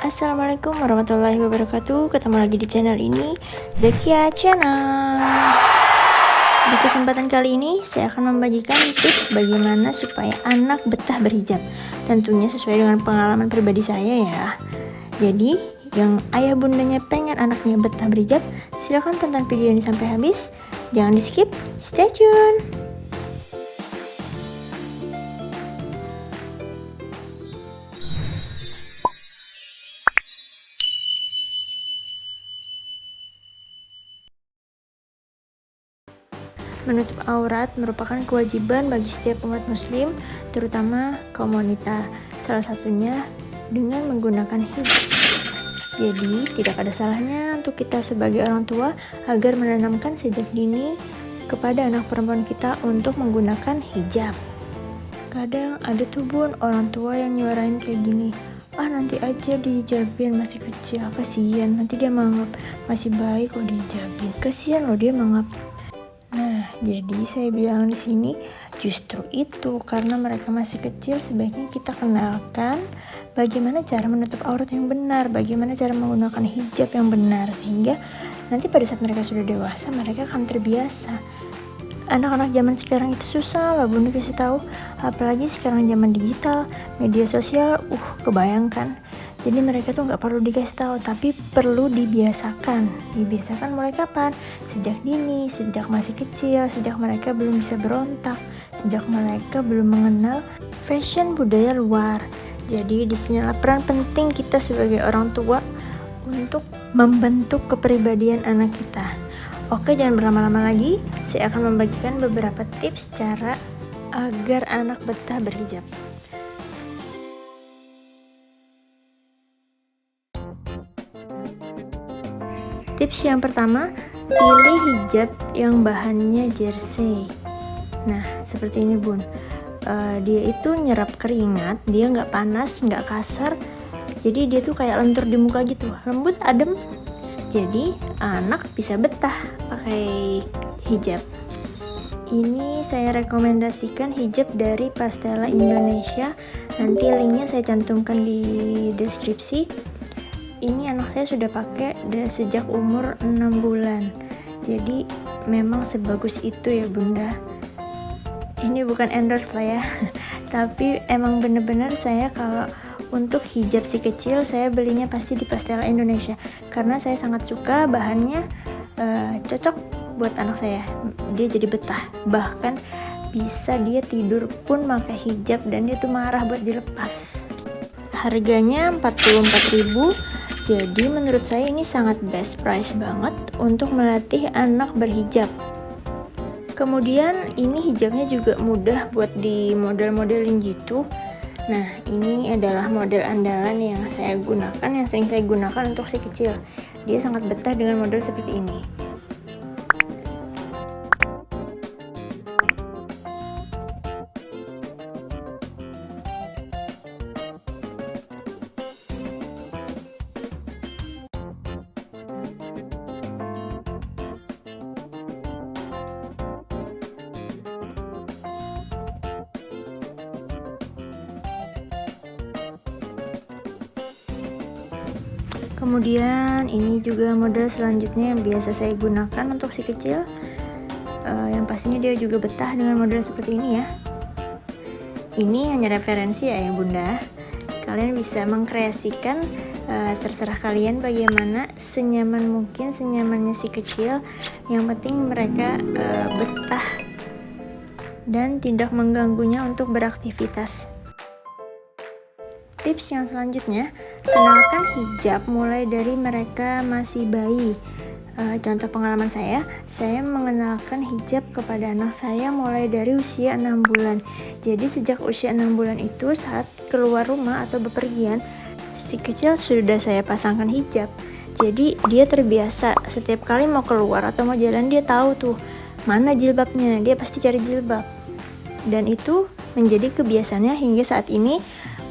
Assalamualaikum warahmatullahi wabarakatuh. Ketemu lagi di channel ini, Zakia Channel. Di kesempatan kali ini saya akan membagikan tips bagaimana supaya anak betah berhijab. Tentunya sesuai dengan pengalaman pribadi saya ya. Jadi yang ayah bundanya pengen anaknya betah berhijab, silahkan tonton video ini sampai habis. Jangan di skip, stay tune. Menutup aurat merupakan kewajiban bagi setiap umat muslim, terutama kaum wanita. Salah satunya dengan menggunakan hijab. Jadi, tidak ada salahnya untuk kita sebagai orang tua agar menanamkan sejak dini kepada anak perempuan kita untuk menggunakan hijab. Kadang ada tuh bun, orang tua yang nyuarain kayak gini, nanti aja dihijabin, masih kecil, kasihan, nanti dia menganggap masih baik kok dihijabin, kasihan loh dia menganggap. Nah, jadi saya bilang di sini justru itu karena mereka masih kecil, sebaiknya kita kenalkan bagaimana cara menutup aurat yang benar, bagaimana cara menggunakan hijab yang benar, sehingga nanti pada saat mereka sudah dewasa mereka akan terbiasa. Anak-anak zaman sekarang itu susah lah bunda kasih tahu, apalagi sekarang zaman digital, media sosial, kebayangkan. Jadi mereka tuh nggak perlu dikasih tahu, tapi perlu dibiasakan. Dibiasakan mulai kapan? Sejak dini, sejak masih kecil, sejak mereka belum bisa berontak, sejak mereka belum mengenal fashion budaya luar. Jadi disinilah peran penting kita sebagai orang tua untuk membentuk kepribadian anak kita. Oke, jangan berlama-lama lagi. Saya akan membagikan beberapa tips cara agar anak betah berhijab. Tips yang pertama, pilih hijab yang bahannya jersey. Nah, seperti ini bun. Dia itu nyerap keringat, dia nggak panas, nggak kasar. Jadi dia tuh kayak lentur di muka gitu, lembut, adem. Jadi anak bisa betah pakai hijab. Ini saya rekomendasikan hijab dari Pastela Indonesia. Nanti linknya saya cantumkan di deskripsi. Ini anak saya sudah pakai sejak umur 6 bulan. Jadi memang sebagus itu ya bunda. Ini bukan endorse lah ya. Tapi emang bener-bener saya kalau untuk hijab si kecil saya belinya pasti di Pastela Indonesia. Karena saya sangat suka bahannya, cocok buat anak saya. Dia jadi betah. Bahkan bisa dia tidur pun pakai hijab dan dia tuh marah buat dilepas. Harganya 44.000. Jadi menurut saya ini sangat best price banget untuk melatih anak berhijab. Kemudian ini hijabnya juga mudah buat di model-modelin gitu. Nah, ini adalah model andalan yang saya gunakan, yang sering saya gunakan untuk si kecil. Dia sangat betah dengan model seperti ini. Kemudian ini juga model selanjutnya yang biasa saya gunakan untuk si kecil. Yang pastinya dia juga betah dengan model seperti ini ya. Ini hanya referensi ya bunda. Kalian bisa mengkreasikan, terserah kalian bagaimana senyaman mungkin, senyamannya si kecil. Yang penting mereka betah dan tidak mengganggunya untuk beraktivitas. Tips yang selanjutnya, kenalkan hijab mulai dari mereka masih bayi. Contoh pengalaman saya mengenalkan hijab kepada anak saya mulai dari usia 6 bulan. Jadi sejak usia 6 bulan itu saat keluar rumah atau bepergian, si kecil sudah saya pasangkan hijab. Jadi dia terbiasa setiap kali mau keluar atau mau jalan dia tahu tuh mana jilbabnya, dia pasti cari jilbab. Dan itu menjadi kebiasaannya hingga saat ini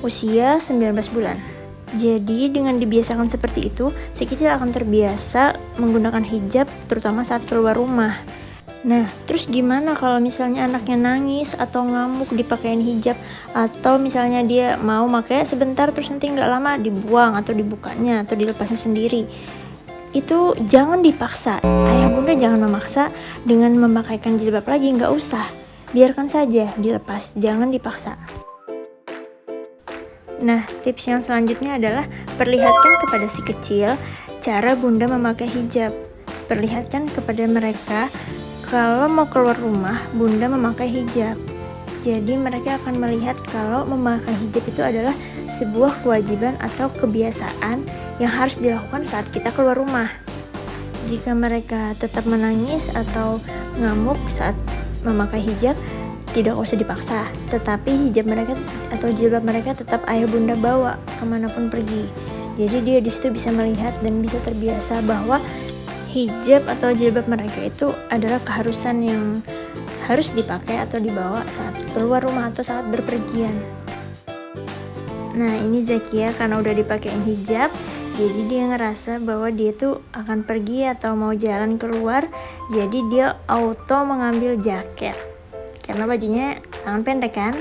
usia 19 bulan. Jadi dengan dibiasakan seperti itu, si kecil akan terbiasa menggunakan hijab terutama saat keluar rumah. Nah, terus gimana kalau misalnya anaknya nangis atau ngamuk dipakein hijab, atau misalnya dia mau pakai sebentar terus nanti nggak lama dibuang atau dibukanya atau dilepasnya sendiri? Itu jangan dipaksa. Ayah bunda jangan memaksa dengan memakaikan jilbab lagi, nggak usah. Biarkan saja dilepas, jangan dipaksa. Nah, tips yang selanjutnya adalah perlihatkan kepada si kecil cara bunda memakai hijab. Perlihatkan kepada mereka kalau mau keluar rumah, bunda memakai hijab. Jadi mereka akan melihat kalau memakai hijab itu adalah sebuah kewajiban atau kebiasaan yang harus dilakukan saat kita keluar rumah. Jika mereka tetap menangis atau ngamuk saat memakai hijab, tidak usah dipaksa, tetapi hijab mereka atau jilbab mereka tetap ayah bunda bawa kemanapun pergi. Jadi dia di situ bisa melihat dan bisa terbiasa bahwa hijab atau jilbab mereka itu adalah keharusan yang harus dipakai atau dibawa saat keluar rumah atau saat berpergian. Nah, ini Zakia karena udah dipakein hijab, jadi dia ngerasa bahwa dia tuh akan pergi atau mau jalan keluar, jadi dia auto mengambil jaket karena bajunya tangan pendek kan.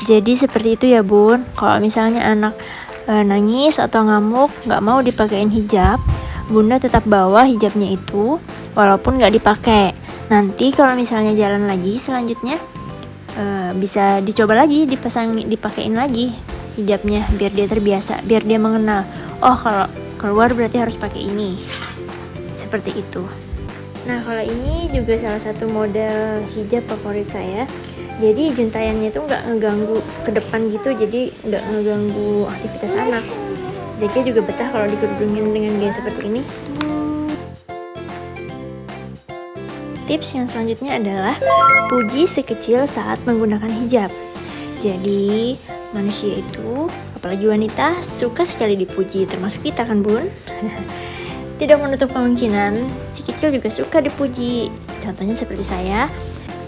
Jadi seperti itu ya bun, kalau misalnya anak nangis atau ngamuk gak mau dipakein hijab, bunda tetap bawa hijabnya itu walaupun gak dipakai. Nanti kalau misalnya jalan lagi selanjutnya bisa dicoba lagi, dipakein lagi hijabnya biar dia terbiasa, biar dia mengenal, oh kalau keluar berarti harus pakai ini, seperti itu. Nah, kalau ini juga salah satu model hijab favorit saya. Jadi juntayannya itu nggak ngeganggu ke depan gitu, jadi nggak ngeganggu aktivitas anak. Zakia juga betah kalau dikerudungin dengan gaya seperti ini. Tips yang selanjutnya adalah puji si kecil saat menggunakan hijab. Jadi manusia itu, apalagi wanita, suka sekali dipuji, termasuk kita kan bun? Tidak menutup kemungkinan si kecil juga suka dipuji. Contohnya seperti saya,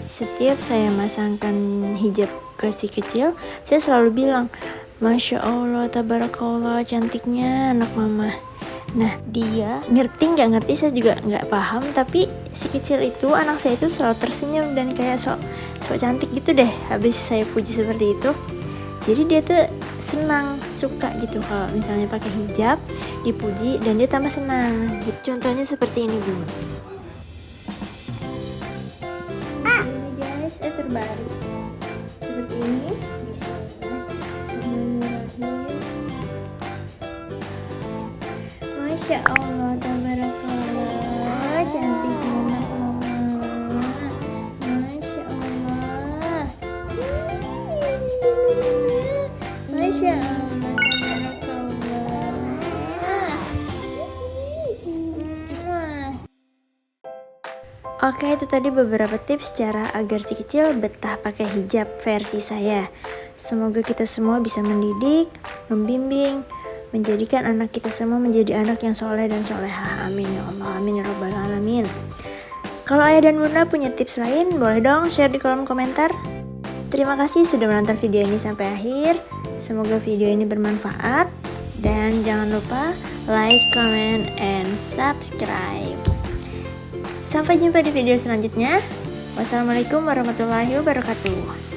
setiap saya masangkan hijab ke si kecil, saya selalu bilang, Masya Allah, tabarakallah, cantiknya anak mama. Nah, dia ngerti nggak ngerti saya juga nggak paham, tapi si kecil itu, anak saya itu selalu tersenyum dan kayak sok cantik gitu deh habis saya puji seperti itu. Jadi dia tuh senang, suka gitu kalau misalnya pakai hijab dipuji dan dia tambah senang gitu. Contohnya seperti ini bun. Ini guys, terbaru seperti ini. Bismillahirrahmanirrahim. Masya Allah, tabarakallah, cantiknya anak mama. Masya Allah. Masya Allah, tabarakallah. Oke, itu tadi beberapa tips cara agar si kecil betah pakai hijab versi saya. Semoga kita semua bisa mendidik, membimbing, menjadikan anak kita semua menjadi anak yang soleh dan solehah. Amin ya Allah, amin ya rabbal alamin. Kalau ayah dan bunda punya tips lain, boleh dong share di kolom komentar. Terima kasih sudah menonton video ini sampai akhir. Semoga video ini bermanfaat. Dan jangan lupa like, comment, and subscribe. Sampai jumpa di video selanjutnya. Wassalamualaikum warahmatullahi wabarakatuh.